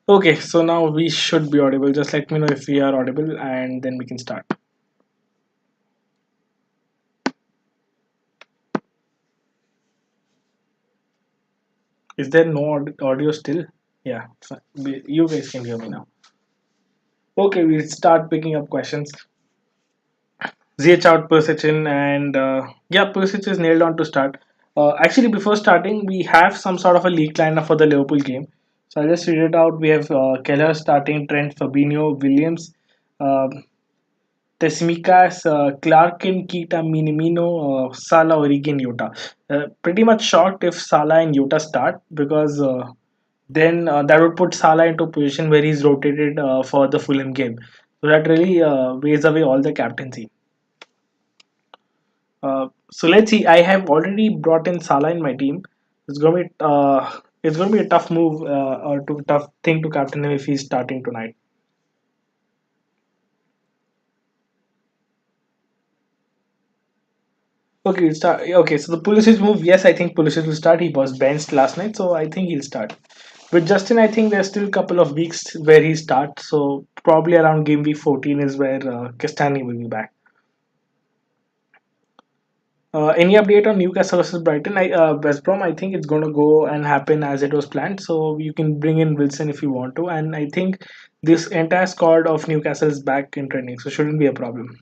Okay, so now we should be audible. Just let me know if we are audible and then we can start. Is there no audio still? Yeah, you guys can hear me now. Okay, we'll start picking up questions. ZH out Persic in, and yeah, Persic is nailed on to start. Actually, before starting, we have some sort of a league lineup for the Liverpool game. So I'll just read it out. We have Keller starting, Trent, Fabinho, Williams, uh, Tsimikas, Clarkin, Keita, Minamino, Salah, Origi, and Jota. Pretty much shocked if Salah and Jota start because then that would put Salah into a position where he's rotated for the Fulham game. So that really weighs away all the captaincy. So let's see. I have already brought in Salah in my team. It's gonna be a tough move or to tough thing to captain him if he's starting tonight. Okay, we'll start. Okay, so the Pulisic move. Yes, I think Pulisic will start. He was benched last night, so I think he'll start. With Justin, I think there's still a couple of weeks where he starts. So probably around game week 14 is where Castani will be back. Any update on Newcastle versus Brighton? West Brom, I think it's going to go and happen as it was planned. So you can bring in Wilson if you want to, and I think this entire squad of Newcastle is back in training, so shouldn't be a problem.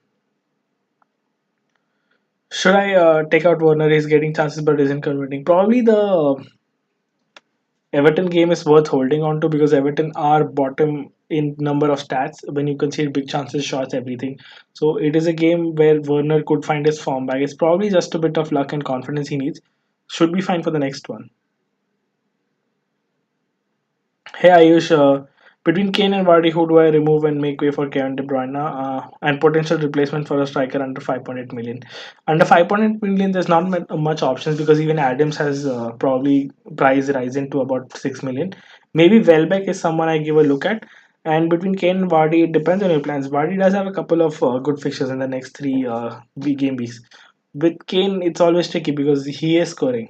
Should I take out Warner? He's getting chances but isn't converting. Probably the Everton game is worth holding on to because Everton are bottom in number of stats when you consider big chances, shots, everything. So it is a game where Werner could find his form back. It's probably just a bit of luck and confidence he needs. Should be fine for the next one. Hey Ayush, between Kane and Vardy, who do I remove and make way for Kevin De Bruyne and potential replacement for a striker under 5.8 million? Under 5.8 million, there's not much options because even Adams has probably price rising to about 6 million. Maybe Welbeck is someone I give a look at. And between Kane and Vardy, it depends on your plans. Vardy does have a couple of good fixtures in the next three game weeks. With Kane, it's always tricky because he is scoring.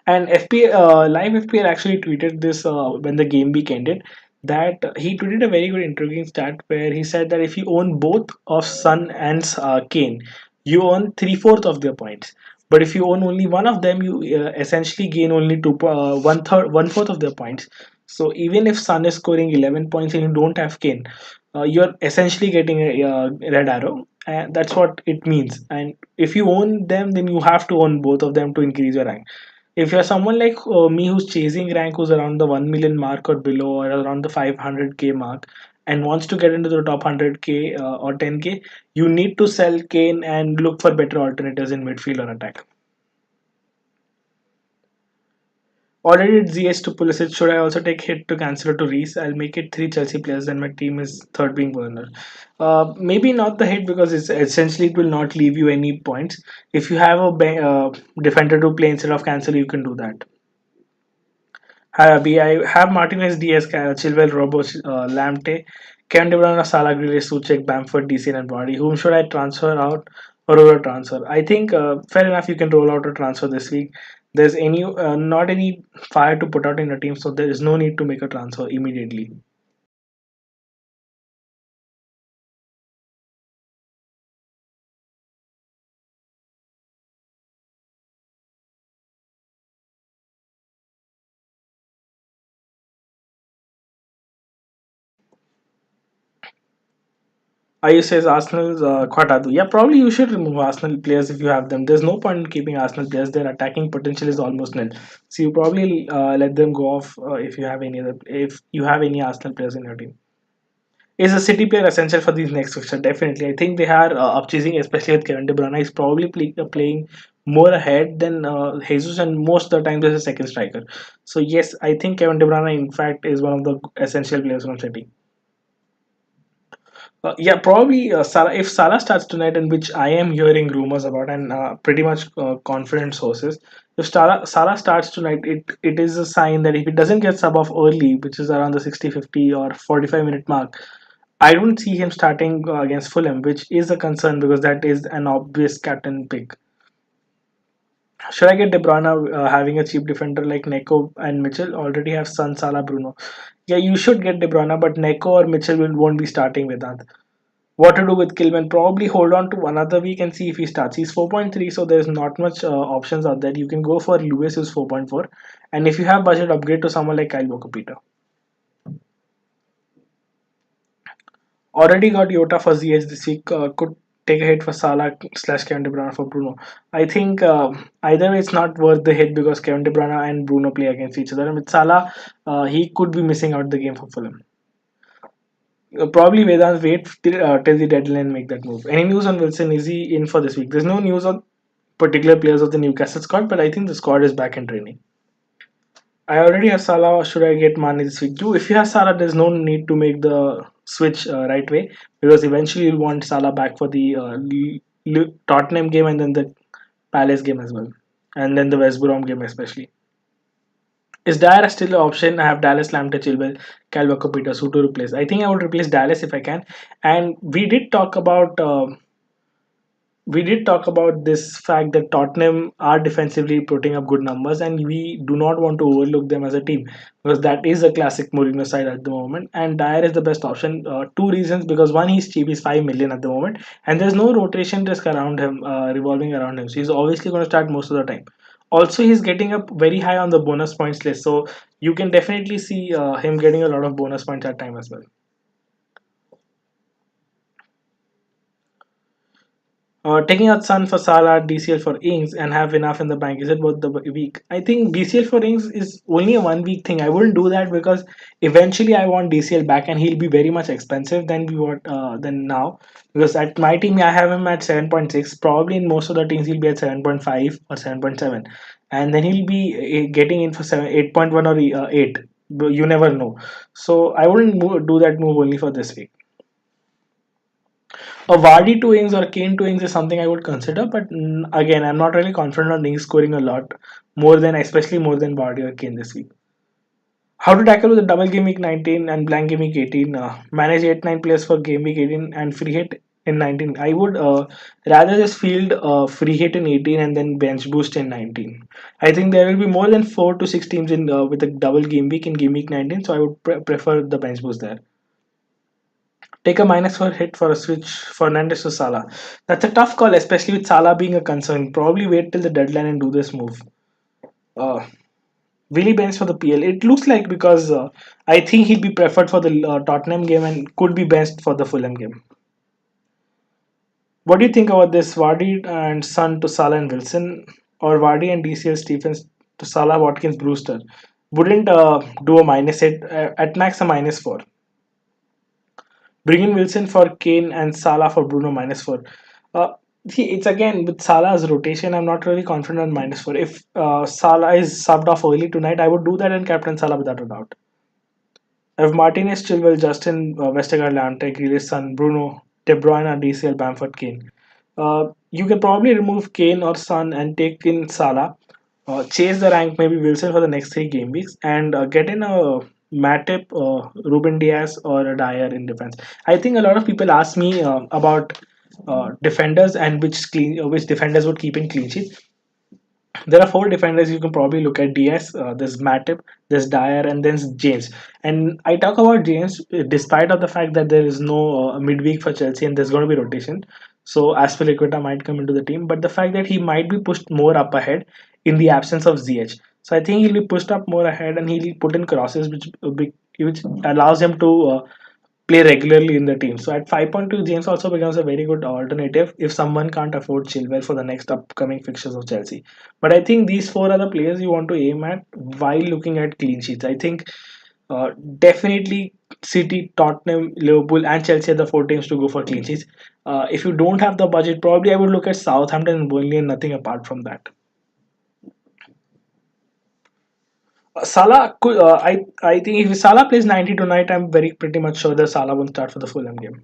And live FPL actually tweeted this when the game week ended. That he tweeted a very good intriguing stat where he said that if you own both of Sun and Kane, you own three-fourths of their points. But if you own only one of them, you essentially gain only one fourth of their points. So even if Sun is scoring 11 points and you don't have Kane, you're essentially getting a red arrow. And that's what it means. And if you own them, then you have to own both of them to increase your rank. If you're someone like me who's chasing rank, who's around the 1 million mark or below, or around the 500k mark, and wants to get into the top 100k or 10k, you need to sell Kane and look for better alternatives in midfield or attack. Already did ZH to Pulisic. Should I also take hit to cancel to Reese? I'll make it three Chelsea players, and my team is third being Werner. Maybe not the hit because it's essentially it will not leave you any points. If you have a defender to play instead of cancel, you can do that. Hi, Abhi. I have Martinez, Diaz, Chilwell, Robo, Lamte, Kevin De Bruyne, Salah, Grealish, Suchek, Bamford, DC, and Vardy. Whom should I transfer out or roll a transfer? I think fair enough. You can roll out a transfer this week. There's not any fire to put out in a team, so there is no need to make a transfer immediately. Ayu says Arsenal's Quatadu. Yeah, probably you should remove Arsenal players if you have them. There's no point in keeping Arsenal players. Their attacking potential is almost nil. So you probably let them go off if you have any Arsenal players in your team. Is a City player essential for these next fixture? Definitely. I think they are up chasing, especially with Kevin De Bruyne. He's probably playing more ahead than Jesus, and most of the time there's a second striker. So yes, I think Kevin De Bruyne, in fact, is one of the essential players from City. Yeah, probably Salah. If Salah starts tonight, and which I am hearing rumors about, and pretty much confident sources, if Salah starts tonight, it is a sign that if it doesn't get sub off early, which is around the 60, 50, or 45-minute mark, I don't see him starting against Fulham, which is a concern because that is an obvious captain pick. Should I get De Bruyne having a cheap defender like Neko and Mitchell? Already have Son, Salah, Bruno. Yeah, you should get De Bruyne, but Neko or Mitchell won't be starting with that. What to do with Kilman? Probably hold on to another week and see if he starts. He's 4.3, so there's not much options out there. You can go for Lewis, who's 4.4, and if you have budget, upgrade to someone like Kyle Walker-Peters. Already got Yota for ZH this week. Could take a hit for Salah slash Kevin De Bruyne for Bruno. I think either way it's not worth the hit because Kevin De Bruyne and Bruno play against each other. And with Salah, he could be missing out the game for Fulham. Probably Vedant wait till the deadline and make that move. Any news on Wilson? Is he in for this week? There's no news on particular players of the Newcastle squad, but I think the squad is back in training. I already have Salah. Should I get Mane this week too? If you have Salah, there's no need to make the switch right way because eventually you'll want Salah back for the Tottenham game and then the Palace game as well, and then the West Brom game especially. Is Dyer still an option? I have Dallas, Lamte, Chilwell, Kyle Walker-Peters, who to replace. I think I would replace Dallas if I can. And we did talk about this fact that Tottenham are defensively putting up good numbers, and we do not want to overlook them as a team because that is a classic Mourinho side at the moment. And Dyer is the best option. Two reasons: because one, he's cheap, he's 5 million at the moment, and there's no rotation risk around him, revolving around him. So he's obviously going to start most of the time. Also, he's getting up very high on the bonus points list, so you can definitely see him getting a lot of bonus points at time as well. Taking out Sun for Salah, DCL for Ings, and have enough in the bank. Is it worth the week? I think DCL for Ings is only a 1 week thing. I wouldn't do that because eventually I want DCL back, and he'll be very much expensive than we want than now. Because at my team, I have him at 7.6. Probably in most of the teams, he'll be at 7.5 or 7.7, and then he'll be getting in for 8.1 or 8. But you never know. So I wouldn't do that move only for this week. A Vardy to Ings or Kane to Ings is something I would consider, but again, I'm not really confident on Ings scoring a lot especially more than Vardy or Kane this week. How to tackle with a double game week 19 and blank game week 18? Manage 8-9 players for game week 18 and free hit in 19. I would rather just field free hit in 18 and then bench boost in 19. I think there will be more than 4 to 6 teams in with a double game week in game week 19, so I would prefer the bench boost there. Take a minus for hit for a switch Fernandez to Salah. That's a tough call, especially with Salah being a concern. Probably wait till the deadline and do this move. Uh, will he bench for the PL? It looks like because I think he'll be preferred for the Tottenham game and could be benched for the Fulham game. What do you think about this Vardy and Son to Salah and Wilson, or Vardy and DCL Stephens to Salah, Watkins, Brewster? Wouldn't do a minus 8, at max a minus 4. Bring in Wilson for Kane and Salah for Bruno minus 4. Uh, See, it's again with Salah's rotation. I'm not really confident on minus 4. If Salah is subbed off early tonight, I would do that and captain Salah without a doubt. If Martinez, Chilwell, Justin, Vestergaard, Lante, Grealish, Son, Bruno, De Bruyne, DCL, Bamford, Kane. You can probably remove Kane or Son and take in Salah. Chase the rank, maybe Wilson for the next 3 game weeks, and get in a Matip, Ruben Diaz, or a Dyer in defense. I think a lot of people ask me about defenders and which defenders would keep in clean sheet. There are 4 defenders you can probably look at: DS, there's Matip, there's Dyer, and then James. And I talk about James despite of the fact that there is no midweek for Chelsea and there's going to be rotation. So Aspilicueta might come into the team, but the fact that he might be pushed more up ahead in the absence of ZH. So I think he'll be pushed up more ahead and he'll put in crosses, which allows him to play regularly in the team. So at 5.2, James also becomes a very good alternative if someone can't afford Chilwell for the next upcoming fixtures of Chelsea. But I think these 4 other players you want to aim at while looking at clean sheets. I think definitely City, Tottenham, Liverpool, and Chelsea are the 4 teams to go for clean sheets. If you don't have the budget, probably I would look at Southampton and Burnley and nothing apart from that. Salah, I think if Salah plays 90 tonight, I'm very pretty much sure that Salah will start for the Fulham game.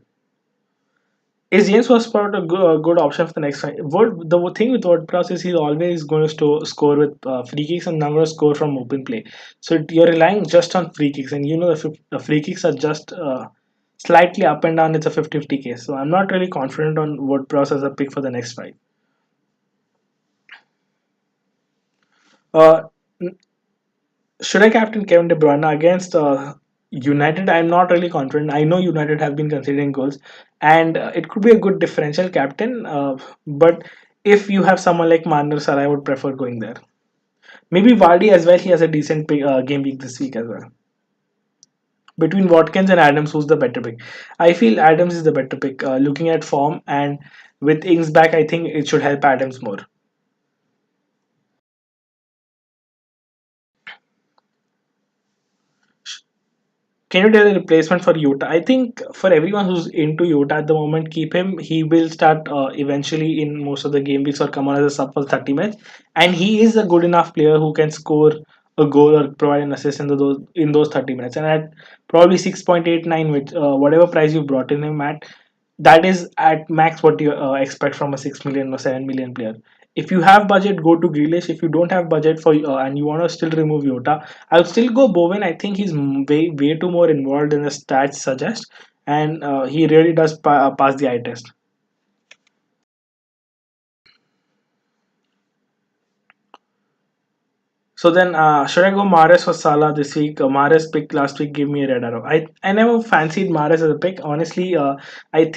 Is James Ward-Prowse a good option for the next fight? The thing with WordPress is he's always going to score with free kicks and never score from open play. So you're relying just on free kicks, and you know the free kicks are just slightly up and down. It's a 50-50 case. So I'm not really confident on WordPress as a pick for the next fight. Uh, should I captain Kevin De Bruyne against United, I'm not really confident. I know United have been considering goals, and it could be a good differential captain. But if you have someone like Marner Salah, I would prefer going there. Maybe Vardy as well. He has a decent game week this week as well. Between Watkins and Adams, who's the better pick? I feel Adams is the better pick. Looking at form and with Ings back, I think it should help Adams more. Can you tell the replacement for Utah? I think for everyone who's into Utah at the moment, keep him. He will start eventually in most of the game weeks or come on as a sub for 30 minutes. And he is a good enough player who can score a goal or provide an assist in those 30 minutes. And at probably 6.89, which whatever price you brought in him at, that is at max what you expect from a 6 million or 7 million player. If you have budget, go to Grealish. If you don't have budget for and you want to still remove Yota, I'll still go Bowen. I think he's way too more involved than the stats suggest, and he really does pass the eye test. So then, should I go Mares or Salah this week? Mares pick last week gave me a red arrow. I never fancied Mares as a pick. Honestly,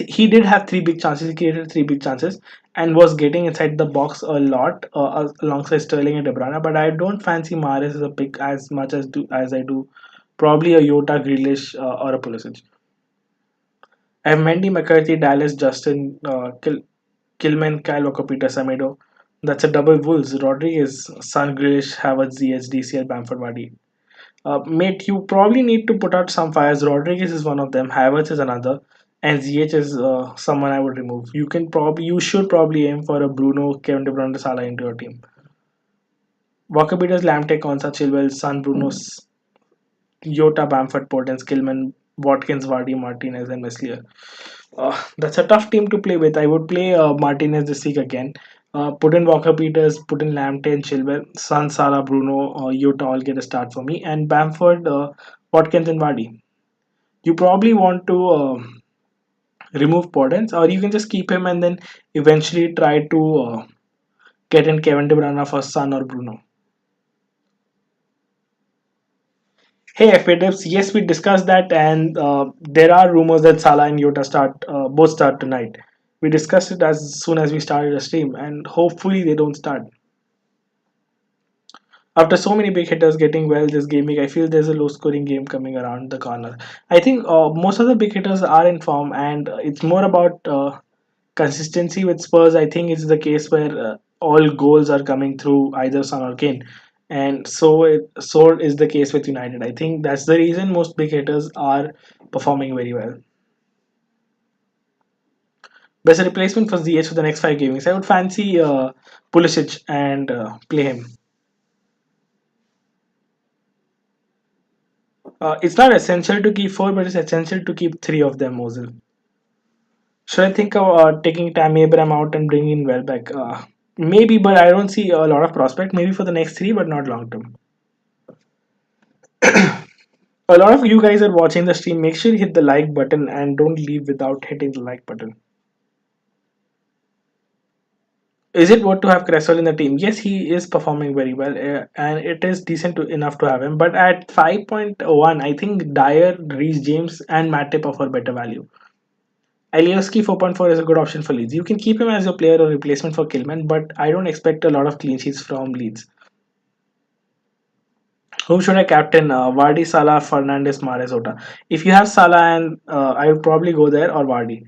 he did have three big chances. He created three big chances and was getting inside the box a lot alongside Sterling and De Bruyne. But I don't fancy Mares as a pick as much as I do probably a Yota, Grealish, or a Pulisic. I have Mendy, McCarthy, Dallas, Justin, Kilman, Kyle Walker, Peter Semedo. That's a double Wolves. Rodriguez, Son, Grealish, Havertz, ZH, DCL, Bamford, Vardy. Mate, you probably need to put out some fires. Rodriguez is one of them. Havertz is another, and ZH is someone I would remove. You should probably aim for a Bruno, Kevin De Bruyne, Salah into your team. Walker Peters, Lamte, Konsa, Chilwell, Son, Bruno, Yota, Bamford, Portens, Skillman, Watkins, Vardy, Martinez, and Meslier. That's a tough team to play with. I would play Martinez this week again. Put in Walker Peters, put in Lamptey and Chilwell, Son, Salah, Bruno, Yota all get a start for me, and Bamford, Watkins, and Vardy. You probably want to remove Podence, or you can just keep him and then eventually try to get in Kevin De Bruyne for Son or Bruno. Hey, FA yes, we discussed that, and there are rumors that Salah and Yota both start tonight. We discussed it as soon as we started the stream, and hopefully they don't start. After so many big hitters getting well this game week, I feel there's a low-scoring game coming around the corner. I think most of the big hitters are in form, and it's more about consistency with Spurs. I think it's the case where all goals are coming through either Son or Kane, and so is the case with United. I think that's the reason most big hitters are performing very well. Best replacement for ZH for the next five games. I would fancy Pulisic and play him. It's not essential to keep four, but it's essential to keep three of them, Moses. Should I think of taking Tammy Abraham out and bringing in Welbeck? Maybe, but I don't see a lot of prospect. Maybe for the next three, but not long term. A lot of you guys are watching the stream. Make sure you hit the like button and don't leave without hitting the like button. Is it worth to have Cresswell in the team? Yes, he is performing very well, and it is decent enough to have him. But at 5.1, I think Dyer, Reece James, and Matip offer better value. Alioski 4.4 is a good option for Leeds. You can keep him as your player or replacement for Kilman, but I don't expect a lot of clean sheets from Leeds. Whom should I captain? Vardy, Salah, Fernandez, Mahrez, Ota. If you have Salah, and I would probably go there or Vardy.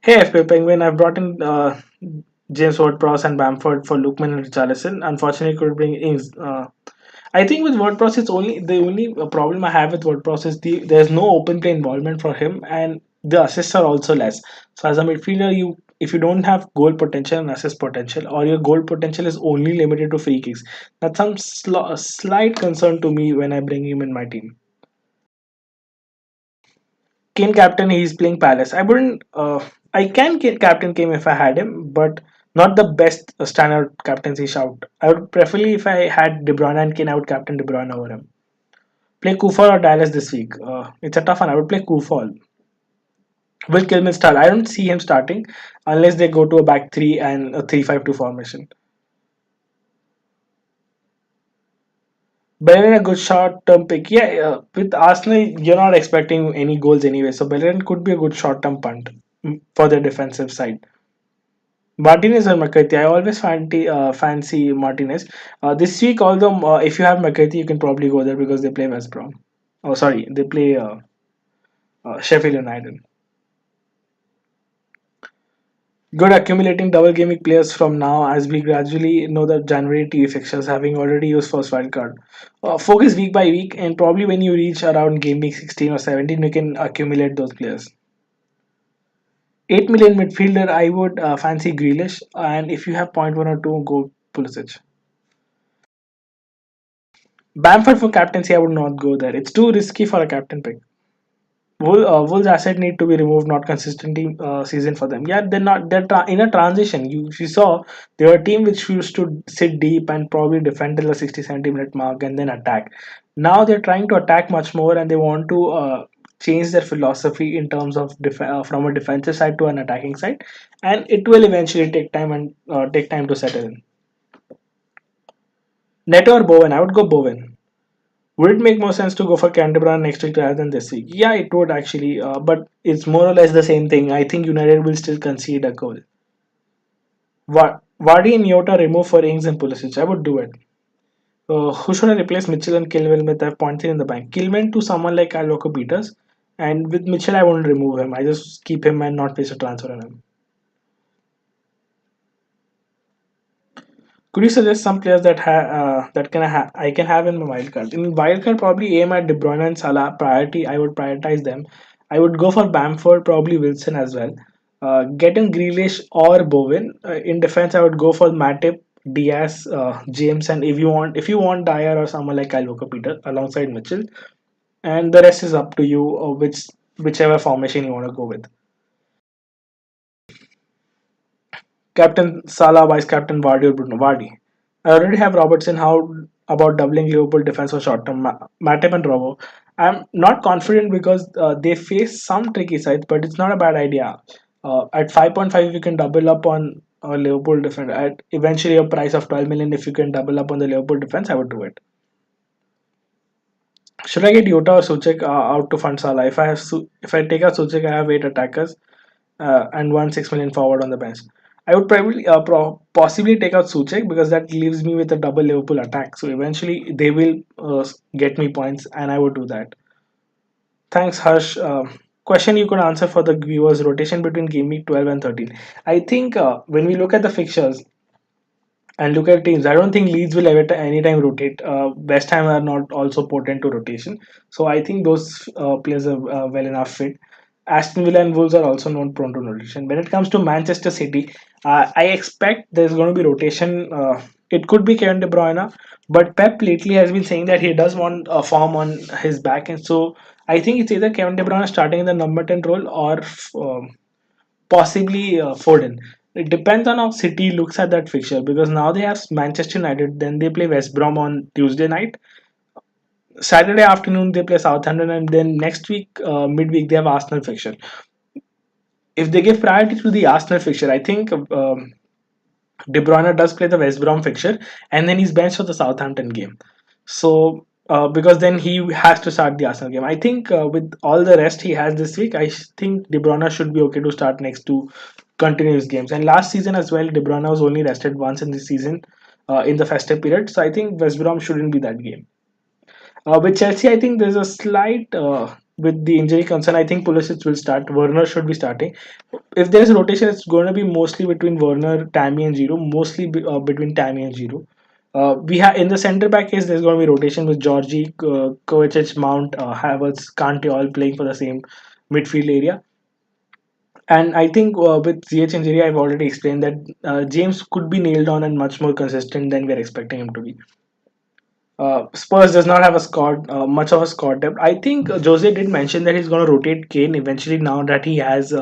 Hey, FP Penguin, I've brought in James Ward-Prowse and Bamford for Lookman and Richarlison. Unfortunately, could bring Ings. I think with WordPress, it's only the only problem I have with WordPress is there's no open play involvement for him, and the assists are also less. So as a midfielder, if you don't have goal potential and assist potential, or your goal potential is only limited to free kicks, that's some slight concern to me when I bring him in my team. Kane captain, he's playing Palace. I wouldn't. I can captain Kane if I had him, but not the best standard captaincy shout. I would preferably if I had De Bruyne and Kane, I would captain De Bruyne over him. Play Kufal or Dallas this week. It's a tough one. I would play Kufal. Will Kilman start? I don't see him starting unless they go to a back three and a 3-5-2 formation. Bellerin a good short-term pick. Yeah, with Arsenal, you're not expecting any goals anyway, so Bellerin could be a good short-term punt for the defensive side. Martinez or McCarthy, I always fancy Martinez. This week, although if you have McCarthy, you can probably go there because they play West Brom. Oh, sorry, they play Sheffield United. Good accumulating double gaming players from now as we gradually know the January TV fixtures having already used first wild card. Focus week by week and probably when you reach around game week 16 or 17 you can accumulate those players. 8 million midfielder I would fancy Grealish and if you have point 1 or 2 go Pulisic. Bamford for captaincy I would not go there. It's too risky for a captain pick. Wolves asset need to be removed, not consistently season for them. Yeah, they're not. In a transition. You saw they were a team which used to sit deep and probably defend till the 60-70 minute mark and then attack. Now they're trying to attack much more and they want to change their philosophy in terms of from a defensive side to an attacking side, and it will eventually take time and take time to settle in. Neto or Bowen? I would go Bowen. Would it make more sense to go for Canterbury next week rather than this week? Yeah, it would actually, but it's more or less the same thing. I think United will still concede a goal. Vardy and Yota remove for Ings and Pulisic. I would do it. Who should I replace Mitchell and Kilwell with? I've pointed in the bank. Kilman to someone like Alvaro Peters, and with Mitchell, I won't remove him. I just keep him and not place a transfer on him. Could you suggest some players I can have in my wildcard? In wildcard, probably aim at De Bruyne and Salah. Priority, I would prioritize them. I would go for Bamford, probably Wilson as well. Get in Grealish or Bowen. In defense, I would go for Matip, Diaz, James, and if you want Dyer or someone like Kyle Walker-Peters alongside Mitchell, and the rest is up to you, whichever formation you want to go with. Captain Salah, Vice Captain Vardy or Bruno Vardy. I already have Robertson. How about doubling Liverpool defense for short term? Matip and Robo. I'm not confident because they face some tricky sides, but it's not a bad idea. At 5.5, you can double up on Liverpool defense. At eventually a price of 12 million, if you can double up on the Liverpool defense, I would do it. Should I get Yota or Suchek out to fund Salah? If I take out Suchek, I have 8 attackers and 1 6 million forward on the bench. I would probably possibly take out Suchek because that leaves me with a double Liverpool attack. So eventually they will get me points, and I would do that. Thanks, Harsh. Question you could answer for the viewers: rotation between game week 12 and 13. I think when we look at the fixtures and look at teams, I don't think Leeds will ever anytime rotate. West Ham are not also potent to rotation, so I think those players are well enough fit. Aston Villa and Wolves are also not prone to rotation. When it comes to Manchester City, I expect there's going to be rotation. It could be Kevin De Bruyne, but Pep lately has been saying that he does want a form on his back, and so I think it's either Kevin De Bruyne starting in the number 10 role or possibly Foden. It depends on how City looks at that fixture because now they have Manchester United, then they play West Brom on Tuesday night. Saturday afternoon they play Southampton, and then next week midweek they have Arsenal fixture. If they give priority to the Arsenal fixture, I think De Bruyne does play the West Brom fixture, and then he's benched for the Southampton game. So because then he has to start the Arsenal game. I think with all the rest he has this week, I think De Bruyne should be okay to start next two continuous games. And last season as well, De Bruyne was only rested once in the season in the festive period. So I think West Brom shouldn't be that game. With Chelsea, I think there's a slight with the injury concern. I think Pulisic will start. Werner should be starting. If there's a rotation, it's going to be mostly between Werner, Tammy, and Giroud. Mostly between Tammy and Giroud. We have in the centre back case, there's going to be rotation with Georgie, Kovacic, Mount, Havertz, Kante all playing for the same midfield area. And I think with ZH injury, I've already explained that James could be nailed on and much more consistent than we're expecting him to be. Spurs does not have a squad, much of a squad depth. I think Jose did mention that he's going to rotate Kane eventually now that he has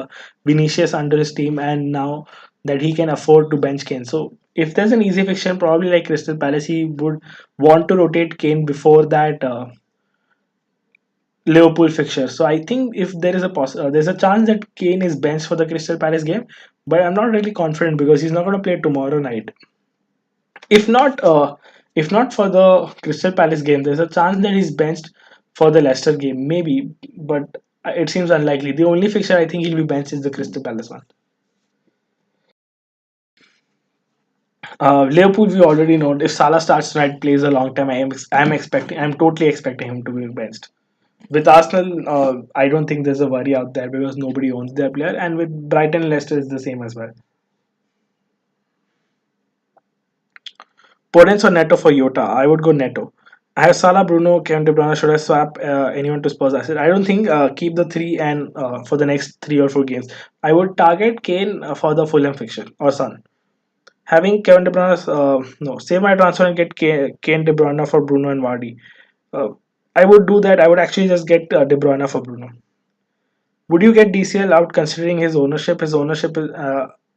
Vinicius under his team and now that he can afford to bench Kane. So if there's an easy fixture, probably like Crystal Palace, he would want to rotate Kane before that Liverpool fixture. So I think if there is there's a chance that Kane is benched for the Crystal Palace game, but I'm not really confident because he's not going to play tomorrow night. If not, If not for the Crystal Palace game, there's a chance that he's benched for the Leicester game, maybe, but it seems unlikely. The only fixture I think he'll be benched is the Crystal Palace one. Liverpool, we already know if Salah starts tonight, plays a long time. I'm totally expecting him to be benched. With Arsenal, I don't think there's a worry out there because nobody owns their player, and with Brighton, and Leicester is the same as well. Podence or Neto for Yota? I would go Neto. I have Salah, Bruno, Kevin De Bruyne. Should I swap anyone to Spurs asset? I don't think keep the three and for the next 3 or 4 games. I would target Kane for the Fulham fixture or Son. Having Kevin De Bruyne, no, save my transfer and get Kane De Bruyne for Bruno and Vardy. Uh, I would do that. I would actually just get De Bruyne for Bruno. Would you get DCL out considering his ownership? His ownership is,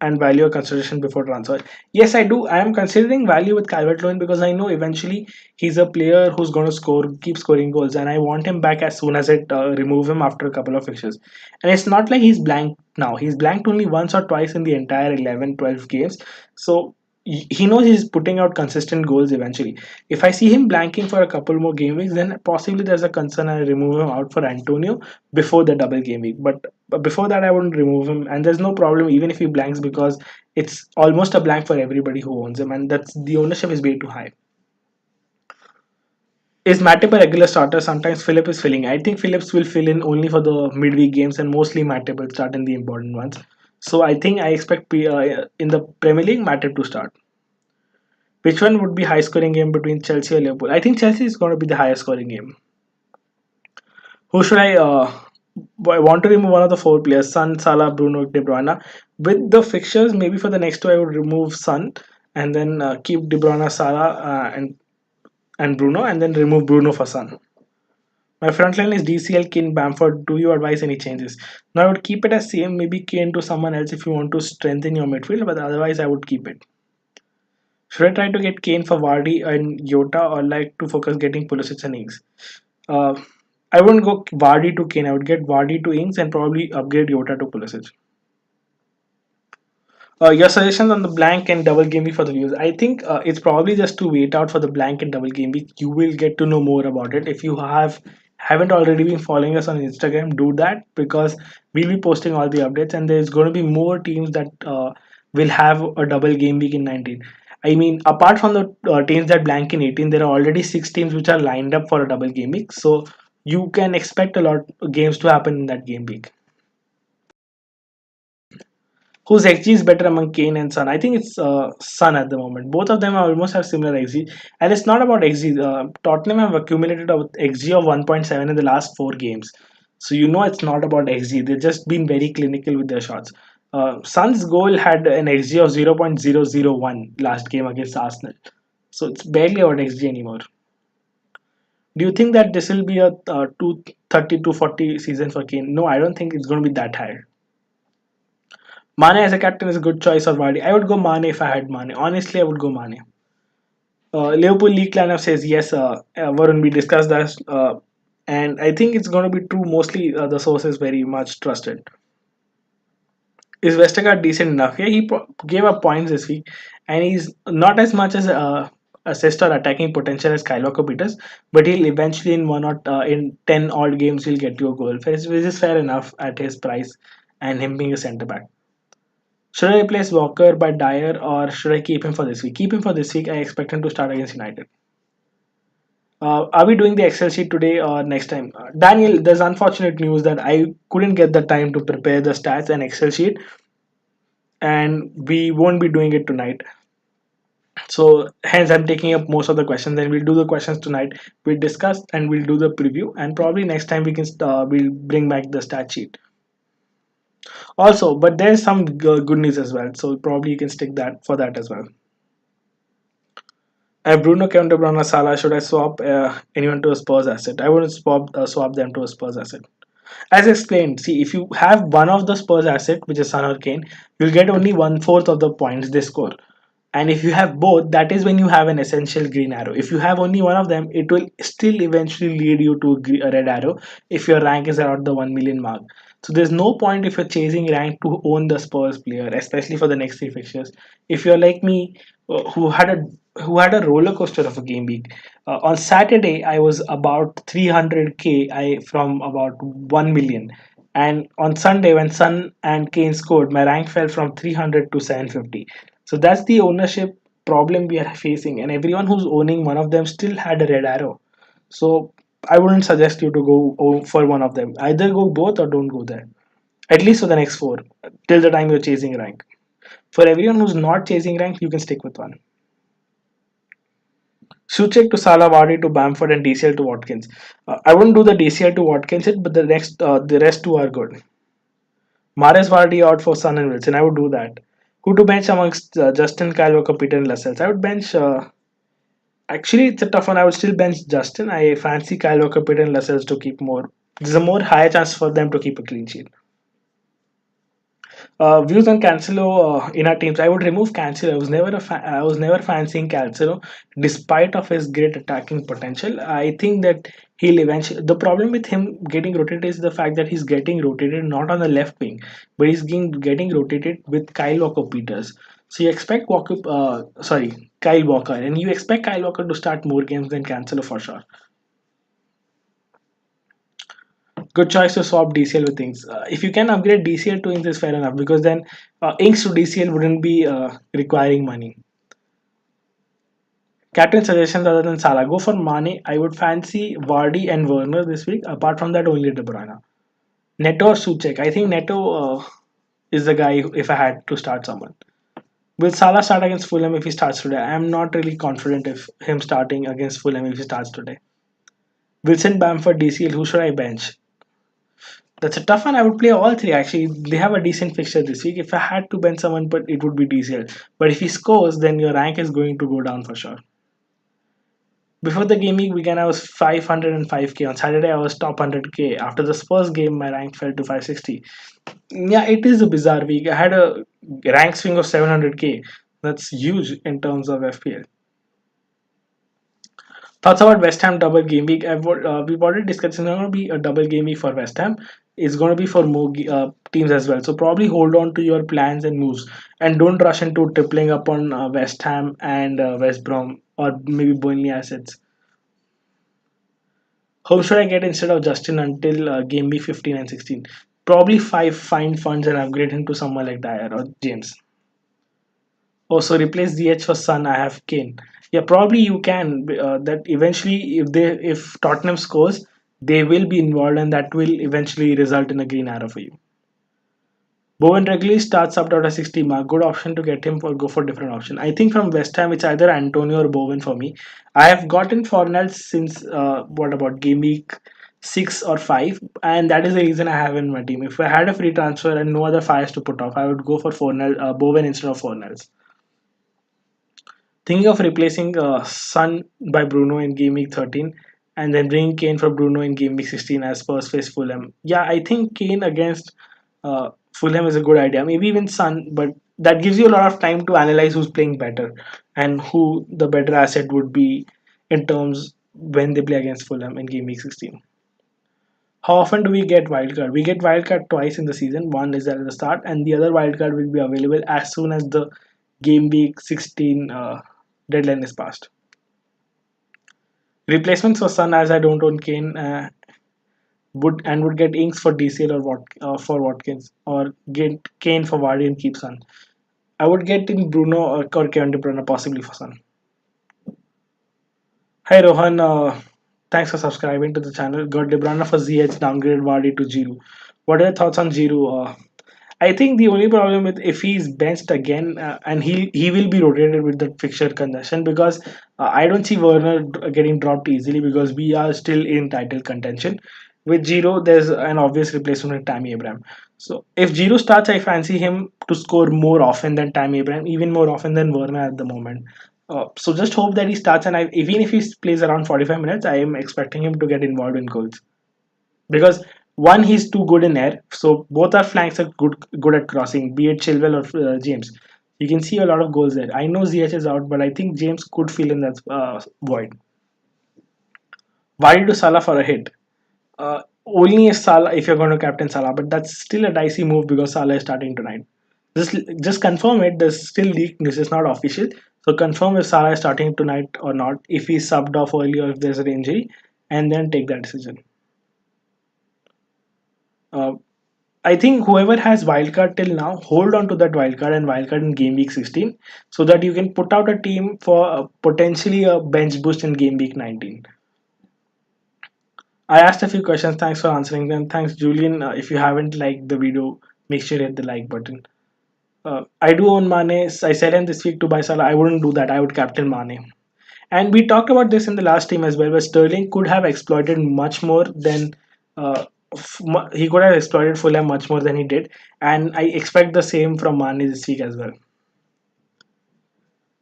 and value a consideration before transfer. Yes, I do. I am considering value with Calvert Lewin because I know eventually he's a player who's going to score, keep scoring goals, and I want him back as soon as it remove him after a couple of fixtures. And it's not like he's blank now. He's blanked only once or twice in the entire 11, 12 games. So he knows he's putting out consistent goals eventually. If I see him blanking for a couple more game weeks, then possibly there's a concern I remove him out for Antonio before the double game week. But before that, I wouldn't remove him, and there's no problem even if he blanks because it's almost a blank for everybody who owns him, and that's the ownership is way too high. Is Matip a regular starter? Sometimes Philip is filling. I think Phillips will fill in only for the midweek games, and mostly Matip will start in the important ones. So I think I expect in the Premier League Matip to start. Which one would be high scoring game between Chelsea or Liverpool? I think Chelsea is going to be the highest scoring game. Who should I want to remove one of the four players? Son, Salah, Bruno, De Bruyne. With the fixtures, maybe for the next two, I would remove Son and then keep De Bruyne, Salah, and Bruno, and then remove Bruno for Son. My front line is DCL, Kane, Bamford. Do you advise any changes? Now I would keep it as same. Maybe Kane to someone else if you want to strengthen your midfield, but otherwise I would keep it. Should I try to get Kane for Vardy and Yota, or like to focus getting Pulisic and Ings? Uh, I wouldn't go Vardy to Kane. I would get Vardy to Ings and probably upgrade Yota to Pulisic. Your suggestions on the blank and double game week for the viewers. I think it's probably just to wait out for the blank and double game week. You will get to know more about it. If you haven't already been following us on Instagram, do that because we'll be posting all the updates and there's going to be more teams that will have a double game week in 19. I mean, apart from the teams that blank in 18, there are already 6 teams which are lined up for a double game week. So you can expect a lot of games to happen in that game week. Whose XG is better among Kane and Son? I think it's Son at the moment. Both of them almost have similar XG, and it's not about XG. Tottenham have accumulated a XG of 1.7 in the last 4 games, so you know it's not about XG. They've just been very clinical with their shots. Son's goal had an XG of 0.001 last game against Arsenal, so it's barely about XG anymore. Do you think that this will be a 230 to 40 season for Kane? No, I don't think it's going to be that high. Mane as a captain is a good choice or Vardy. I would go Mane if I had Mane. Honestly, I would go Mane. Liverpool league lineup says yes. Varun, we discussed that, and I think it's going to be true. Mostly, the source is very much trusted. Is Westergaard decent enough? Yeah, he gave up points this week, and he's not as much as assist or attacking potential as Kyle Walker Peters, but he'll eventually in one or in 10 odd games he'll get you a goal, which is fair enough at his price and him being a centre back. Should I replace Walker by Dyer or should I keep him for this week? Keep him for this week. I expect him to start against United. Are we doing the Excel sheet today or next time? Daniel, there's unfortunate news that I couldn't get the time to prepare the stats and Excel sheet, and we won't be doing it tonight. So, hence, I'm taking up most of the questions, and we'll do the questions tonight. We'll discuss and we'll do the preview, and probably next time we'll bring back the stat sheet. Also, but there's some good news as well, so probably you can stick that for that as well. Bruno, Kevin De Bruyne, Salah. Should I swap anyone to a Spurs asset? I wouldn't swap them to a Spurs asset. As explained, see if you have one of the Spurs asset, which is Son or Kane, you'll get only 1/4 of the points they score. And if you have both, that is when you have an essential green arrow. If you have only one of them, it will still eventually lead you to a red arrow if your rank is around the 1 million mark. So there's no point if you're chasing rank to own the Spurs player, especially for the next 3 fixtures. If you're like me, who had a roller coaster of a game week. On Saturday, I was about 300k I from about 1 million, and on Sunday when Sun and Kane scored, my rank fell from 300 to 750. So that's the ownership problem we are facing, and everyone who's owning one of them still had a red arrow. So I wouldn't suggest you to go for one of them. Either go both or don't go there. At least for the next four, till the time you're chasing rank. For everyone who's not chasing rank, you can stick with one. Suchek to Salah, Vardy to Bamford, and DCL to Watkins. I wouldn't do the DCL to Watkins hit, but the rest two are good. Mares Vardy out for Son and Wilson. I would do that. Who to bench amongst Justin, Kyle Walker, Peter, and Lascelles? I would bench. Actually, it's a tough one. I would still bench Justin. I fancy Kyle Walker, Peter, and Lascelles to keep more. There's a more higher chance for them to keep a clean sheet. Views on Cancelo in our teams. I would remove Cancelo. I was never fancying Cancelo, despite of his great attacking potential. I think that he'll eventually. The problem with him getting rotated is the fact that he's getting rotated not on the left wing, but he's getting rotated with Kyle Walker Peters. So you expect Kyle Walker, and you expect Kyle Walker to start more games than Cancelo for sure. Good choice to swap DCL with Inks. If you can upgrade DCL to Inks, is fair enough because then Inks to DCL wouldn't be requiring money. Captain suggestions other than Salah. Go for Mane. I would fancy Vardy and Werner this week. Apart from that, only De Bruyne. Neto or Suchek. I think Neto is the guy if I had to start someone. Will Salah start against Fulham if he starts today? I am not really confident if him starting against Fulham if he starts today. Wilson, Bamford, DCL. Who should I bench? That's a tough one. I would play all three. Actually, they have a decent fixture this week. If I had to bench someone, but it would be DCL. But if he scores, then your rank is going to go down for sure. Before the game week began, I was 505k. On Saturday, I was top 100k. After the Spurs game, my rank fell to 560. Yeah, it is a bizarre week. I had a rank swing of 700k. That's huge in terms of FPL. Thoughts about West Ham double game week? We've already discussed it's not going to be a double game week for West Ham. It's going to be for more teams as well. So probably hold on to your plans and moves, and don't rush into tripling up on West Ham and West Brom or maybe Burnley assets. Who should I get instead of Justin until game week 15 and 16? Probably five find funds and upgrade him to someone like Dyer or James. Also replace DH for Son. I have Kane. Yeah, probably you can. That eventually, if Tottenham scores, they will be involved, and that will eventually result in a green arrow for you. Bowen regularly starts up at a 60 mark. Good option to get him or go for different option. I think from West Ham it's either Antonio or Bowen for me. I have gotten Fornals since what about game week 6 or 5, and that is the reason I have in my team. If I had a free transfer and no other fires to put off, I would go for Bowen instead of Fornals. Thinking of replacing Son by Bruno in game week 13 and then bringing Kane for Bruno in game week 16 as Spurs face Fulham. Yeah, I think Kane against Fulham is a good idea. Maybe even Son, but that gives you a lot of time to analyze who's playing better and who the better asset would be in terms when they play against Fulham in game week 16. How often do we get wildcard? We get wildcard twice in the season. One is at the start, and the other wildcard will be available as soon as the game week 16 deadline is passed. Replacements for Sun, as I don't own Kane, would get Inks for DCL or for Watkins, or get Kane for Vardy and keep Sun. I would get in Bruno or Kevin De Bruyne possibly for Sun. Hi Rohan, thanks for subscribing to the channel. Got De Bruyne for ZH, downgraded Vardy to Giroud. What are your thoughts on Giroud? I think the only problem with if he's benched again, and he will be rotated with the fixture congestion, because I don't see Werner getting dropped easily because we are still in title contention. With Giro, there's an obvious replacement with Tammy Abraham. So if Giro starts, I fancy him to score more often than Tammy Abraham, even more often than Werner at the moment. So just hope that he starts, and even if he plays around 45 minutes, I am expecting him to get involved in goals because one, he's too good in air, so both our flanks are good at crossing, be it Chilwell or James. You can see a lot of goals there. I know ZH is out, but I think James could fill in that void. Why do Salah for a hit? Only if you're going to captain Salah, but that's still a dicey move because Salah is starting tonight. Just confirm it. There's still leak. This is not official. So confirm if Salah is starting tonight or not. If he's subbed off early or if there's an injury, and then take that decision. Uh, I think whoever has wildcard till now, hold on to that wildcard and wildcard in game week 16, so that you can put out a team for potentially a bench boost in game week 19. I asked a few questions. Thanks for answering them. Thanks, Julian. If you haven't liked the video, make sure you hit the like button. I do own Mane. I sell him this week to buy Salah. I wouldn't do that. I would captain Mane. And we talked about this in the last team as well, where Sterling could have exploited much more than he could have exploited Fulham much more than he did. And I expect the same from Mane this week as well.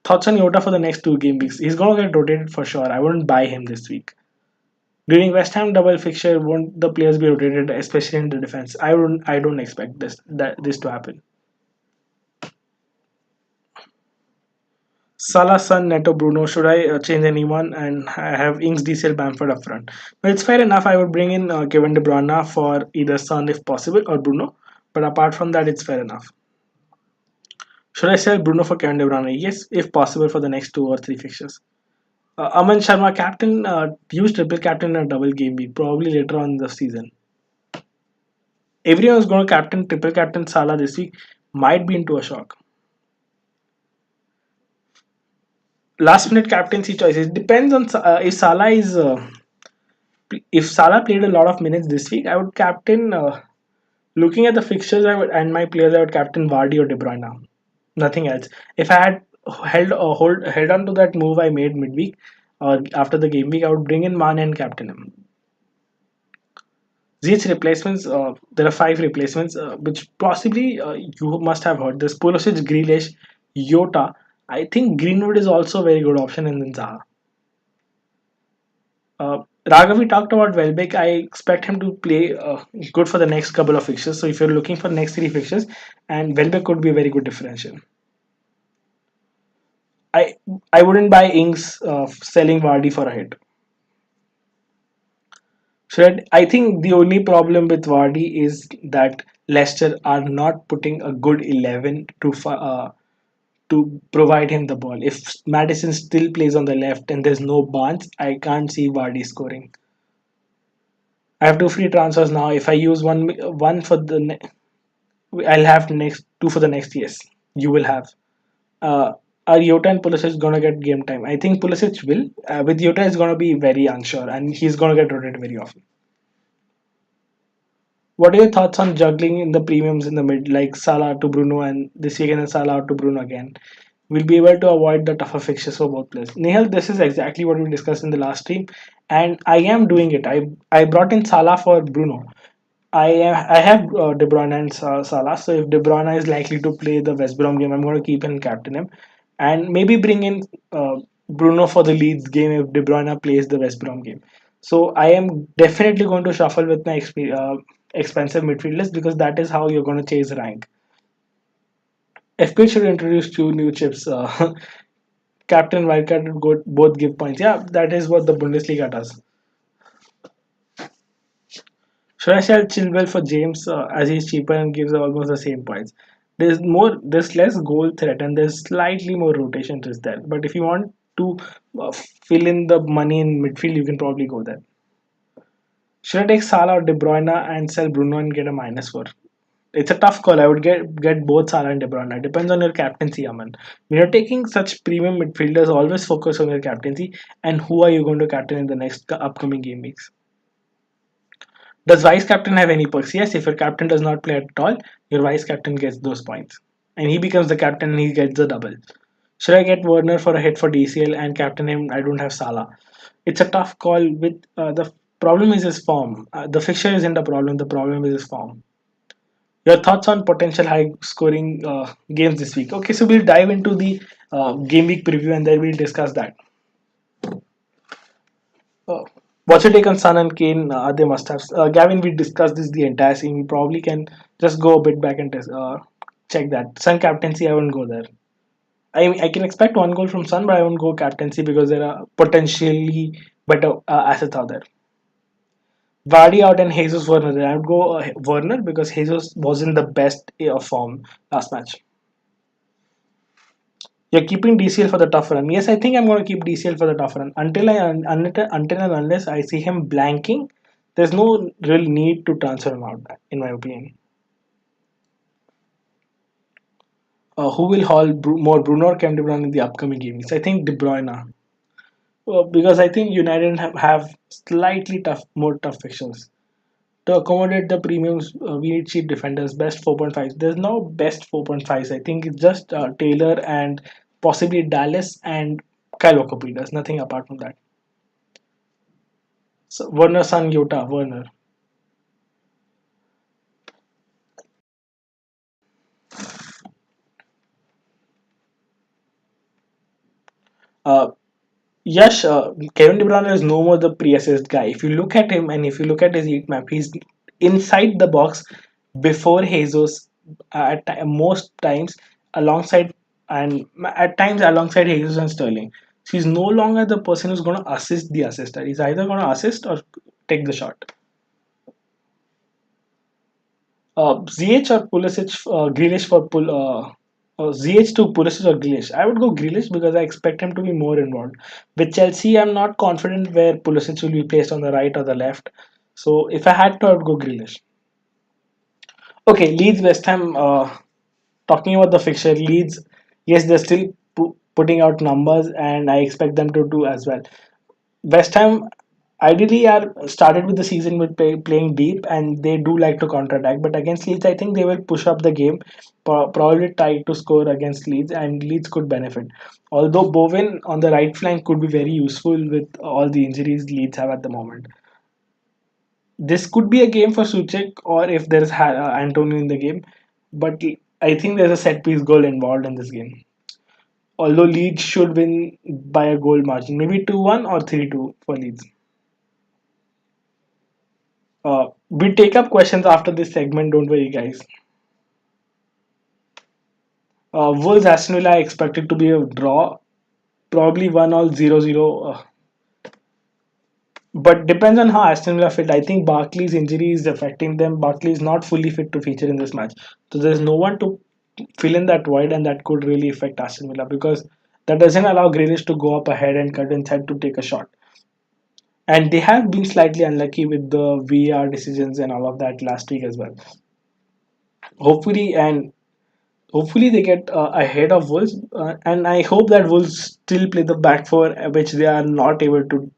Thoughts on Yota for the next 2 game weeks? He's gonna get rotated for sure. I wouldn't buy him this week. During West Ham double fixture, won't the players be rotated, especially in the defense? I don't expect this to happen. Salah, Son, Neto, Bruno. Should I change anyone and I have Ings, DCL, Bamford up front? Well, it's fair enough. I would bring in Kevin De Bruyne for either Son if possible or Bruno. But apart from that, it's fair enough. Should I sell Bruno for Kevin De Bruyne? Yes, if possible for the next 2 or 3 fixtures. Aman Sharma, captain, used triple captain in a double game week, probably later on in the season. Everyone who's going to captain, triple captain Salah this week might be into a shock. Last minute captaincy choices depends on if Salah is if Salah played a lot of minutes this week, I would captain. Looking at the fixtures, I would and my players, I would captain Vardy or De Bruyne. Nothing else. If I had held on to that move I made midweek or after the game week, I would bring in Mane and captain him. Ziyech's replacements. There are 5 replacements, which possibly you must have heard. There's Pulisic, Grealish, Yota. I think Greenwood is also a very good option, and then Zaha. Raghav, we talked about Welbeck. I expect him to play good for the next couple of fixtures. So if you're looking for next 3 fixtures, and Welbeck could be a very good differential. I I wouldn't buy Ings selling Vardy for a hit. I think the only problem with Vardy is that Leicester are not putting a good 11 to provide him the ball. If Madison still plays on the left and there's no Barnes, I can't see Vardy scoring. I have 2 free transfers now. If I use one for I'll have next 2 for the next. Yes, you will have. Uh, are Yota and Pulisic gonna get game time? I think Pulisic will. With Yota, it's gonna be very unsure, and he's gonna get rotated very often. What are your thoughts on juggling in the premiums in the mid, like Salah to Bruno and this weekend and Salah to Bruno again? We'll be able to avoid the tougher fixtures for both players. Nihal, this is exactly what we discussed in the last stream, and I am doing it. I brought in Salah for Bruno. I have De Bruyne and Salah. So if De Bruyne is likely to play the West Brom game, I'm going to keep him and captain him, and maybe bring in Bruno for the Leeds game if De Bruyne plays the West Brom game. So I am definitely going to shuffle with my expensive midfielders because that is how you're going to chase rank. FPL should introduce 2 new chips. Captain Wildcard and both give points. Yeah, that is what the Bundesliga does. Should I sell Chilwell for James as he's cheaper and gives almost the same points? There's less goal threat and there's slightly more rotation risk there. But if you want to fill in the money in midfield, you can probably go there. Should I take Salah or De Bruyne and sell Bruno and get a -4? It's a tough call. I would get both Salah and De Bruyne. It depends on your captaincy, Aman. When you're taking such premium midfielders, always focus on your captaincy and who are you going to captain in the next upcoming game weeks. Does vice captain have any perks? Yes, if your captain does not play at all, your vice captain gets those points. And he becomes the captain and he gets the double. Should I get Werner for a hit for DCL and captain him? I don't have Salah. It's a tough call. With the problem is his form. The fixture isn't the problem. The problem is his form. Your thoughts on potential high scoring games this week? Okay, so we'll dive into the game week preview and then we'll discuss that. Uh, what's your take on Sun and Kane? They must have. Gavin, we discussed this the entire scene. We probably can just go a bit back and check that. Sun captaincy, I wouldn't go there. I can expect 1 goal from Sun, but I won't go captaincy because there are potentially better assets out there. Vardy out and Jesus Werner. I would go Werner because Jesus was in the best form last match. You're keeping DCL for the tough run. Yes, I think I'm going to keep DCL for the tough run until and unless I see him blanking. There's no real need to transfer him out, in my opinion. Who will haul more, Bruno or Kevin De Bruyne in the upcoming games? I think De Bruyne. Because I think United have slightly more tough fixtures. To accommodate the premiums, we need cheap defenders. Best 4.5. There's no best 4.5s. I think it's just Taylor and possibly Dallas and Kyle Walker Peters. Nothing apart from that. So Werner Son Yota Werner. Uh, Yes, Kevin De Bruyne is no more the pre-assist guy. If you look at him and if you look at his heat map, he's inside the box before Jesus most times alongside and at times alongside Jesus and Sterling. So he's no longer the person who's going to assist the assister. He's either going to assist or take the shot. ZH or Pulisic, Grealish for ZH to Pulisic or Grealish. I would go Grealish because I expect him to be more involved. With Chelsea, I'm not confident where Pulisic will be placed on the right or the left. So if I had to, I would go Grealish. Okay, Leeds West Ham. Talking about the fixture, Leeds. Yes, they're still putting out numbers, and I expect them to do as well. West Ham ideally are started with the season with playing deep, and they do like to counter attack. But against Leeds, I think they will push up the game, probably try to score against Leeds, and Leeds could benefit. Although Bowen on the right flank could be very useful with all the injuries Leeds have at the moment. This could be a game for Suchek, or if there's Antonio in the game, but I think there's a set piece goal involved in this game. Although Leeds should win by a goal margin, maybe 2-1 or 3-2 for Leeds. We take up questions after this segment, don't worry, guys. Wolves Aston Villa I expected to be a draw, probably 1-all 0-0. But depends on how Aston Villa fit. I think Barkley's injury is affecting them. Barkley is not fully fit to feature in this match. So there's no one to fill in that void, and that could really affect Aston Villa because that doesn't allow Grealish to go up ahead and cut inside to take a shot. And they have been slightly unlucky with the VAR decisions and all of that last week as well. Hopefully, and hopefully they get ahead of Wolves, and I hope that Wolves still play the back four, which they are not able to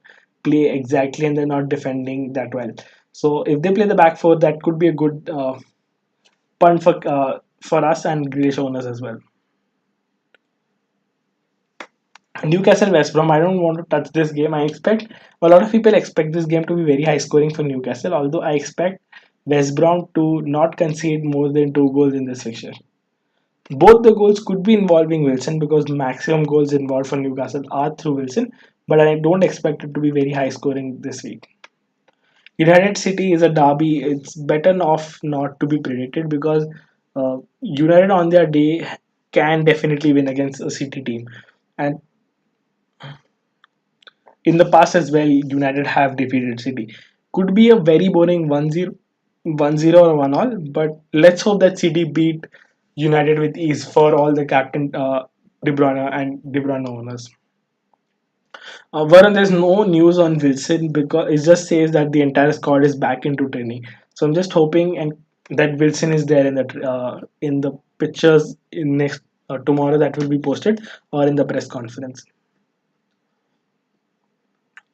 play exactly, and they're not defending that well. So if they play the back four, that could be a good punt for us and Grealish owners as well. Newcastle West Brom. I don't want to touch this game. I expect a lot of people expect this game to be very high scoring for Newcastle. Although I expect West Brom to not concede more than 2 goals in this fixture. Both the goals could be involving Wilson because maximum goals involved for Newcastle are through Wilson, but I don't expect it to be very high scoring this week. United City is a derby. It's better off not to be predicted because United on their day can definitely win against a City team. And in the past as well, United have defeated City. Could be a very boring 1-0, 1-0 or 1-all, but let's hope that City beat United with ease for all the captain De Bruyne and De Bruyne owners. Varun, there's no news on Wilson because it just says that the entire squad is back into training. So I'm just hoping and that Wilson is there in the pictures in next tomorrow that will be posted or in the press conference.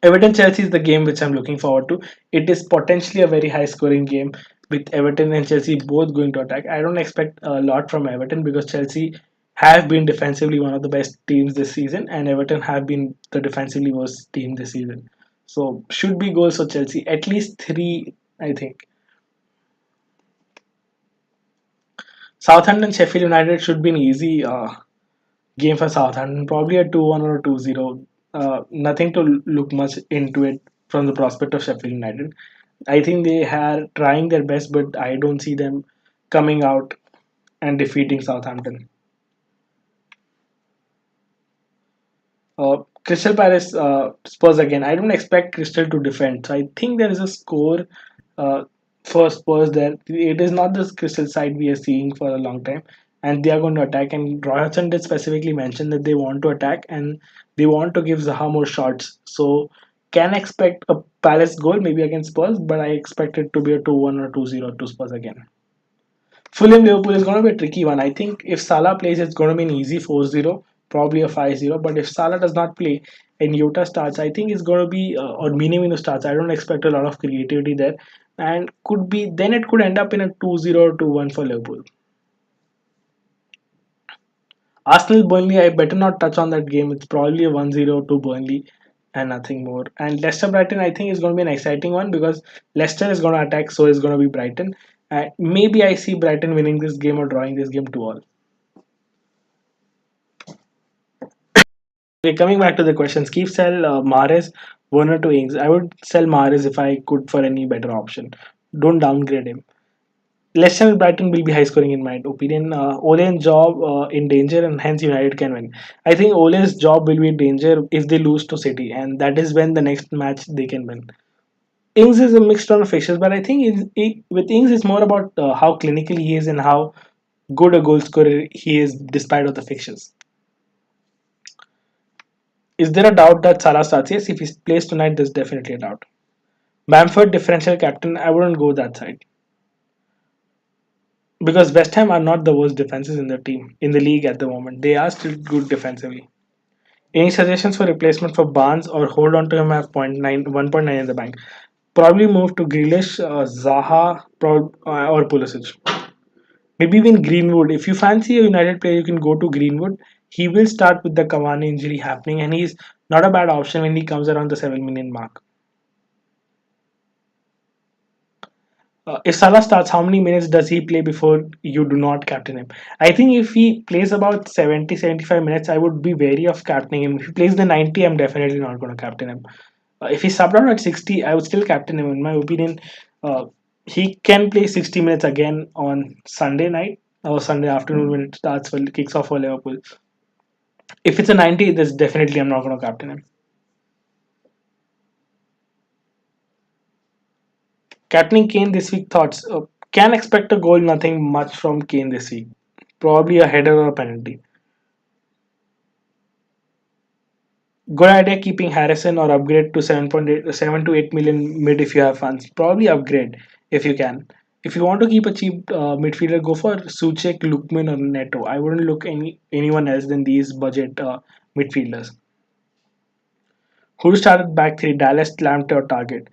Everton Chelsea is the game which I'm looking forward to. It is potentially a very high scoring game with Everton and Chelsea both going to attack. I don't expect a lot from Everton because Chelsea have been defensively one of the best teams this season, and Everton have been the defensively worst team this season. So should be goals for Chelsea, at least three, I think. Southampton Sheffield United should be an easy game for Southampton, probably a 2-1 or a 2-0. Nothing to look much into it from the prospect of Sheffield United. I think they are trying their best, but I don't see them coming out and defeating Southampton. Crystal Palace Spurs again. I don't expect Crystal to defend. So I think there is a score uh, for Spurs there. It is not this Crystal side we are seeing for a long time, and they are going to attack. And Roy Hodgson did specifically mention that they want to attack and they want to give Zaha more shots. So can expect a Palace goal maybe against Spurs, but I expect it to be a 2-1 or 2-0 to Spurs again. Fulham Liverpool is going to be a tricky one. I think if Salah plays, it's going to be an easy 4-0, probably a 5-0. But if Salah does not play and Jota starts, I think it's going to be, or Minamino starts. I don't expect a lot of creativity there. And could be, then it could end up in a 2-0 or 2-1 for Liverpool. Arsenal Burnley, I better not touch on that game. It's probably a 1-0 to Burnley and nothing more. And Leicester Brighton, I think is going to be an exciting one because Leicester is going to attack, so is going to be Brighton. Maybe I see Brighton winning this game or drawing this game 2-all. Okay, coming back to the questions, keep sell Mahrez, Werner to Ings. I would sell Mahrez if I could for any better option. Don't downgrade him. Leicester and Brighton will be high scoring in my opinion. Ole's job in danger and hence United can win. I think Ole's job will be in danger if they lose to City and that is when the next match they can win. Ings is a mixed run of fixtures, but I think with Ings it's more about how clinical he is and how good a goal scorer he is despite of the fixtures. Is there a doubt that Salah starts? Yes, if he plays tonight, there's definitely a doubt. Bamford differential captain, I wouldn't go that side because West Ham are not the worst defenses in the team in the league at the moment. They are still good defensively. Any suggestions for replacement for Barnes or hold on to him at 1.9 in the bank? Probably move to Grealish, Zaha, or Pulisic. Maybe even Greenwood. If you fancy a United player, you can go to Greenwood. He will start with the Cavani injury happening, and he's not a bad option when he comes around the 7 million mark. If Salah starts, how many minutes does he play before you do not captain him? I think if he plays about 70-75 minutes, I would be wary of captaining him. If he plays the 90, I'm definitely not going to captain him. If he subbed out at 60, I would still captain him. In my opinion, uh, he can play 60 minutes again on Sunday night or Sunday afternoon when it starts for kicks off for Liverpool. If it's a 90, that's definitely I'm not going to captain him. Captaining Kane this week thoughts. Can expect a goal, nothing much from Kane this week. Probably a header or a penalty. Good idea keeping Harrison or upgrade to 7 to 8 million mid if you have funds. Probably upgrade if you can. If you want to keep a cheap midfielder, go for Suchek, Lukman, or Neto. I wouldn't look anyone else than these budget midfielders. Who started back three? Dallas, Lamptey, or Target?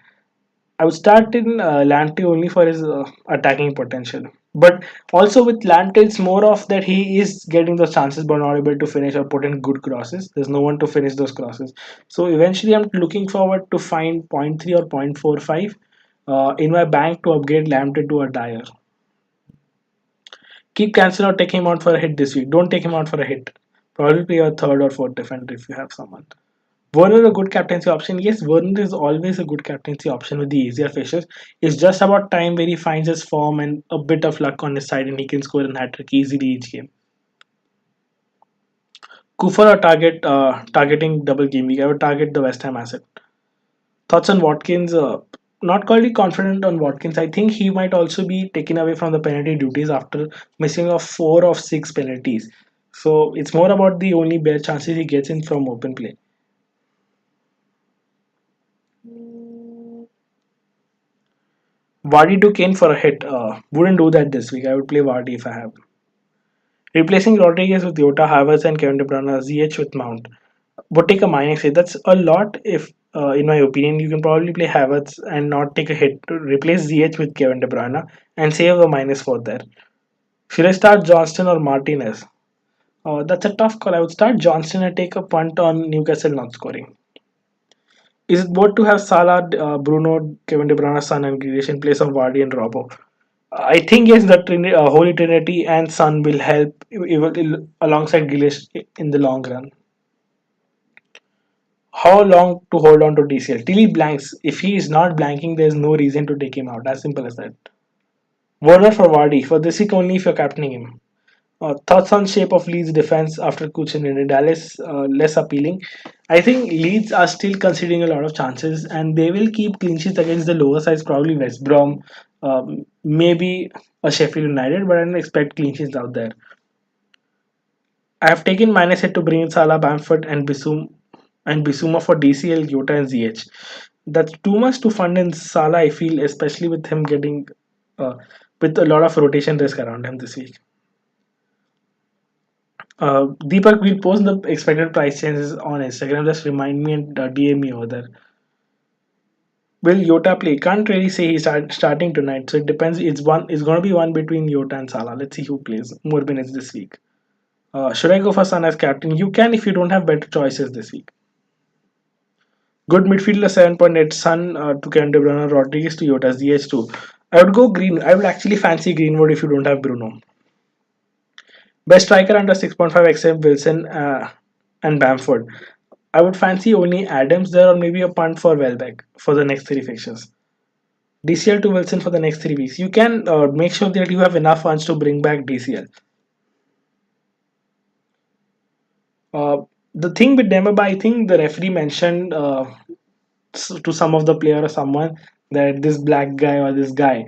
I would start in Lamptey only for his attacking potential. But also with Lamptey, it's more of that he is getting those chances but not able to finish or put in good crosses. There's no one to finish those crosses. So eventually, I'm looking forward to find zero point 0.3 or 0.45 in my bank to upgrade Lamptey to a Dyer. Keep Cancel or take him out for a hit this week. Don't take him out for a hit. Probably play your third or fourth defender if you have someone. Werner a good captaincy option? Yes, Werner is always a good captaincy option with the easier fixtures. It's just about time where he finds his form and a bit of luck on his side and he can score a hat trick easily each game. Kufar or targeting double game week? I would target the West Ham asset. Thoughts on Watkins? Not quite confident on Watkins. I think he might also be taken away from the penalty duties after missing off 4 of 6 penalties. So it's more about the only bare chances he gets in from open play. Vardy to Kane for a hit. Wouldn't do that this week. I would play Vardy if I have. Replacing Rodriguez with Jota, Havertz, and Kevin De Bruyne, ZH with Mount. Would take a minus hit. That's a lot. If, in my opinion, you can probably play Havertz and not take a hit to replace ZH with Kevin De Bruyne and save the -4 there. Should I start Johnston or Martinez? That's a tough call. I would start Johnston and take a punt on Newcastle not scoring. Is it both to have Salah, Bruno, Kevin De Bruyne, Son, and Grealish in place of Vardy and Robbo? I think yes, the Holy Trinity and Son will help alongside Grealish in the long run. How long to hold on to DCL? Till he blanks. If he is not blanking, there's no reason to take him out. As simple as that. Werner for Vardy. For this week only if you're captaining him. Thoughts on shape of Leeds defense after Kuchin and Dallas less appealing. I think Leeds are still conceding a lot of chances, and they will keep clean sheets against the lower sides, probably West Brom, maybe a Sheffield United, but I don't expect clean sheets out there. I have taken -8 to bring in Salah, Bamford, and Bisuma for DCL, Jota, and ZH. That's too much to fund in Salah, I feel, especially with him getting uh, with a lot of rotation risk around him this week. Deepak will post the expected price changes on Instagram. Just remind me and DM me over there. Will Yota play? Can't really say he's starting tonight, so it depends. It's going to be one between Yota and Salah. Let's see who plays more minutes this week. Should I go for Son as captain? You can if you don't have better choices this week. Good midfielder 7.8. Son to Kevin De Bruyne, Rodriguez to Yota, ZH2. I would go Green. I would actually fancy Greenwood if you don't have Bruno. Best striker under 6.5 except Wilson and Bamford. I would fancy only Adams there or maybe a punt for Welbeck for the next three fixtures. DCL to Wilson for the next 3 weeks. You can make sure that you have enough funds to bring back DCL. The thing with Demba, I think the referee mentioned to some of the player or someone that this black guy or this guy,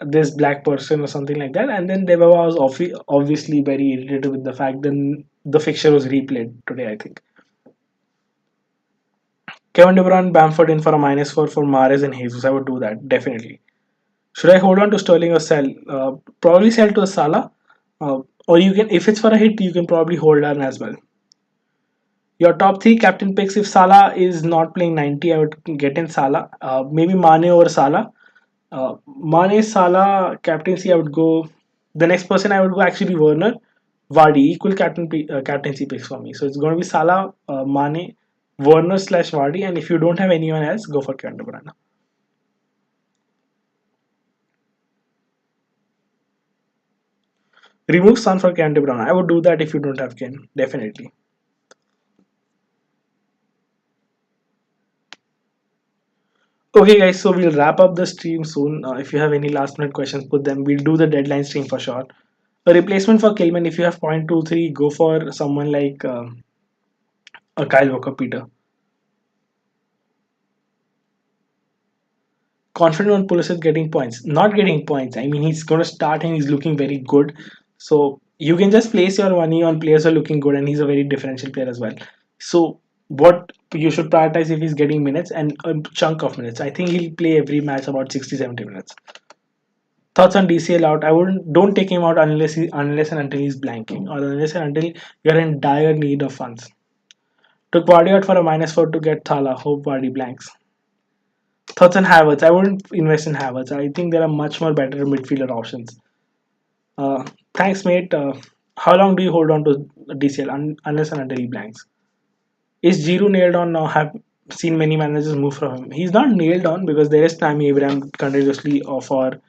this black person or something like that, and then Demba was obviously very irritated with the fact that the fixture was replayed today. I think Kevin De Bruyne, Bamford in for a -4 for Mares and Jesus. I would do that definitely. Should I hold on to Sterling or sell? Probably sell to a Salah, or you can if it's for a hit, you can probably hold on as well. Your top three captain picks. If Salah is not playing 90, I would get in Salah. Maybe Mane over Salah. Mane, Salah, captaincy, I would go. The next person I would go actually be Werner. Vardy, equal captaincy picks for me. So it's going to be Salah, Mane, Werner slash Vardy. And if you don't have anyone else, go for Kevin De Bruyne. Remove Son for Kevin De Bruyne. I would do that if you don't have Kane. Definitely. Okay, guys, so we'll wrap up the stream soon. If you have any last minute questions, put them. We'll do the deadline stream for sure. A replacement for Kilman, if you have 0.23, go for someone like a Kyle Walker Peter. Confident on Pulisic getting points. Not getting points. I mean, he's going to start and he's looking very good. So you can just place your money on players who are looking good, and he's a very differential player as well. So what you should prioritize if he's getting minutes and a chunk of minutes. I think he'll play every match about 60, 70 minutes. Thoughts on DCL out? I wouldn't don't take him out unless and until he's blanking or unless and until you're in dire need of funds. Took Vardy out for a -4 to get Thala. Hope Vardy blanks. Thoughts on Havertz? I wouldn't invest in Havertz. I think there are much more better midfielder options. Thanks, mate. How long do you hold on to DCL unless and until he blanks? Is Giroud nailed on now? Have seen many managers move from him. He's not nailed on because there is Tammy Abraham continuously for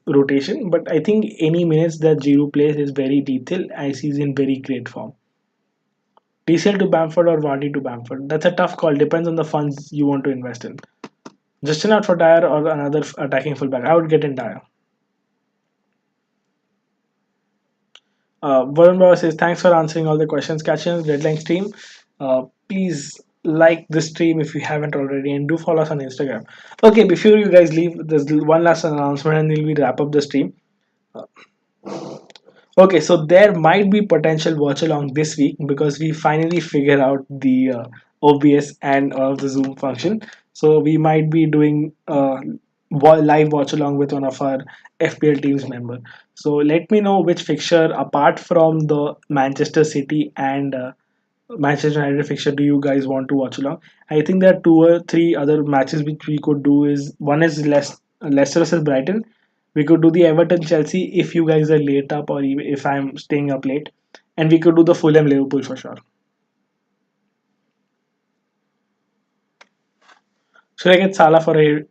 rotation. But I think any minutes that Giroud plays is very lethal as he's in very great form. DCL to Bamford or Vardy to Bamford? That's a tough call. Depends on the funds you want to invest in. Justin out for Dyer or another attacking fullback? I would get in Dyer. Varun Baba says, thanks for answering all the questions. Catch you on the deadline stream. Please like the stream if you haven't already and do follow us on Instagram. Okay, before you guys leave, there's one last announcement and then we wrap up the stream. Okay, so there might be potential watch along this week because we finally figured out the OBS and the Zoom function. So we might be doing live watch along with one of our FPL teams member. So let me know which fixture apart from the Manchester City and Manchester United fixture do you guys want to watch along? I think there are two or three other matches which we could do. Is one is Leicester versus Brighton. We could do the Everton Chelsea if you guys are late up or even if I'm staying up late, and we could do the Fulham Liverpool for sure. Should I get Salah for a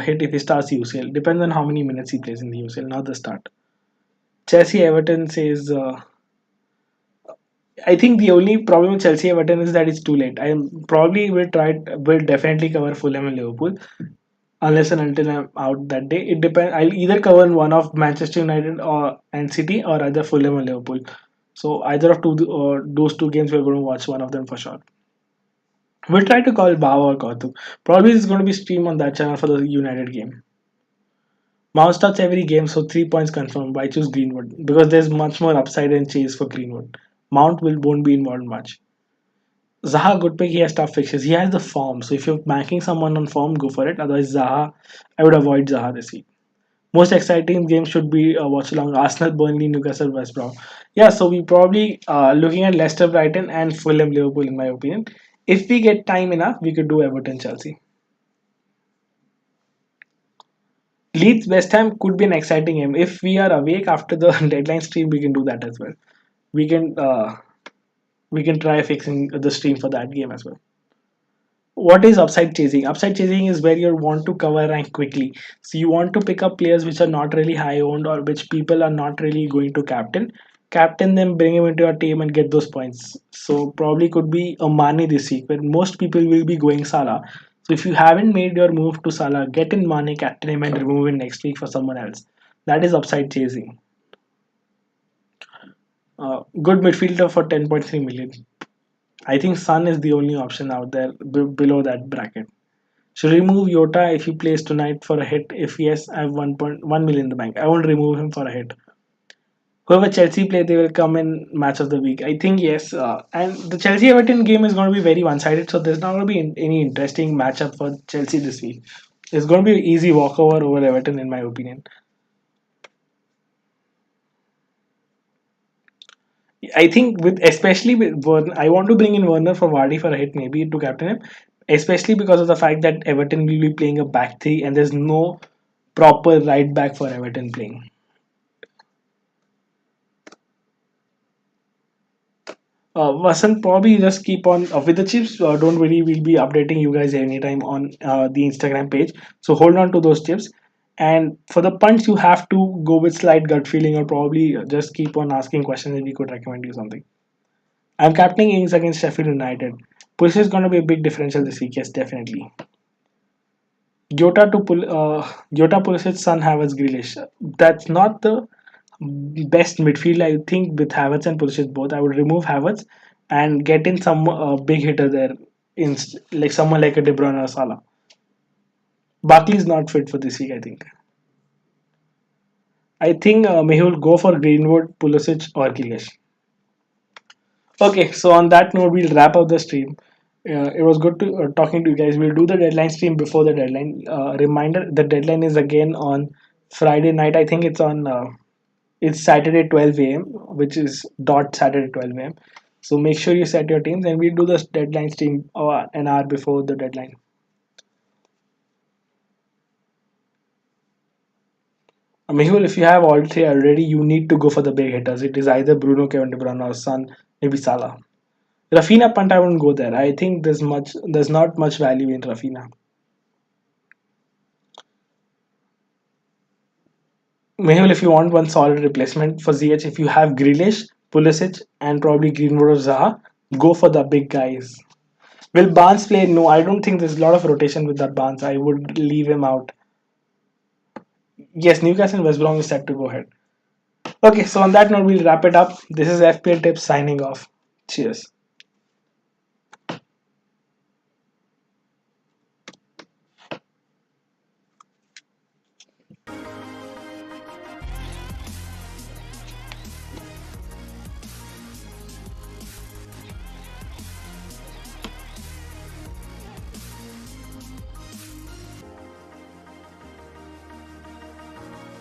hit if he starts UCL? Depends on how many minutes he plays in the UCL, not the start. Chelsea Everton says. I think the only problem with Chelsea Everton is that it's too late. I probably will definitely cover Fulham and Liverpool. unless and until I'm out that day. It depends. I'll either cover one of Manchester United or and City, or either Fulham or Liverpool. So either of those two games, we're going to watch one of them for sure. We'll try to call Bava or Kautuk. Probably it's going to be streamed on that channel for the United game. Mount starts every game, so 3 points confirmed. Why choose Greenwood? Because there's much more upside and chase for Greenwood. Mount won't be involved much. Zaha, good pick. He has tough fixtures. He has the form. So if you're backing someone on form, go for it. Otherwise, Zaha, I would avoid Zaha this week. Most exciting game should be watch along Arsenal, Burnley, Newcastle, West Brom. Yeah, so we probably looking at Leicester, Brighton, and Fulham, Liverpool, in my opinion. If we get time enough, we could do Everton, Chelsea. Leeds, West Ham could be an exciting game. If we are awake after the deadline stream, we can do that as well. We can uh, we can try fixing the stream for that game as well. What is upside chasing? Upside chasing is where you want to cover rank quickly. So you want to pick up players which are not really high owned or which people are not really going to captain them, bring him into your team and get those points. So probably could be a Mane this week where most people will be going Salah. So if you haven't made your move to Salah, get in Mane, captain him and remove him next week for someone else. That is upside chasing. Good midfielder for 10.3 million. I think Sun is the only option out there below that bracket. Should remove Yota if he plays tonight for a hit? If yes, I have 1.1 million in the bank. I won't remove him for a hit. Whoever Chelsea play, they will come in match of the week. I think yes. And the Chelsea Everton game is going to be very one sided, so there's not going to be any interesting matchup for Chelsea this week. It's going to be an easy walkover over Everton, in my opinion. I think with especially with Werner, I want to bring in Werner for Vardy for a hit, maybe to captain him, especially because of the fact that Everton will be playing a back three and there's no proper right back for Everton playing. Vasant, probably just keep on with the chips. Don't worry, we'll be updating you guys anytime on the Instagram page. So hold on to those chips. And for the punts, you have to go with slight gut feeling or probably just keep on asking questions and we could recommend you something. I'm captaining Ings against Sheffield United. Push is going to be a big differential this week, yes, definitely. Jota Pulisic, Son Havertz, Grealish. That's not the best midfield. I think with Havertz and Pulisic both, I would remove Havertz and get in some big hitter there, in like someone like a De Bruyne or Salah. Barkley is not fit for this week. I think Mehul go for Greenwood, Pulisic, or Grealish. Okay, so on that note, we'll wrap up the stream. It was good to talking to you guys. We'll do the deadline stream before the deadline. Reminder: the deadline is again on Friday night. I think it's Saturday 12 a.m., which is dot Saturday 12 a.m. So make sure you set your teams, and we'll do the deadline stream an hour before the deadline. Mehul, if you have all three already, you need to go for the big hitters. It is either Bruno, Kevin De Bruyne, or Son, maybe Salah. Rafina punt, I wouldn't go there. I think there's not much value in Rafina. Mehul, if you want one solid replacement for ZH, if you have Grealish, Pulisic, and probably Greenwood or Zaha, go for the big guys. Will Barnes play? No, I don't think there's a lot of rotation with that Barnes. I would leave him out. Yes, Newcastle and West Brom is set to go ahead. Okay, so on that note, we'll wrap it up. This is FPL Tips signing off. Cheers.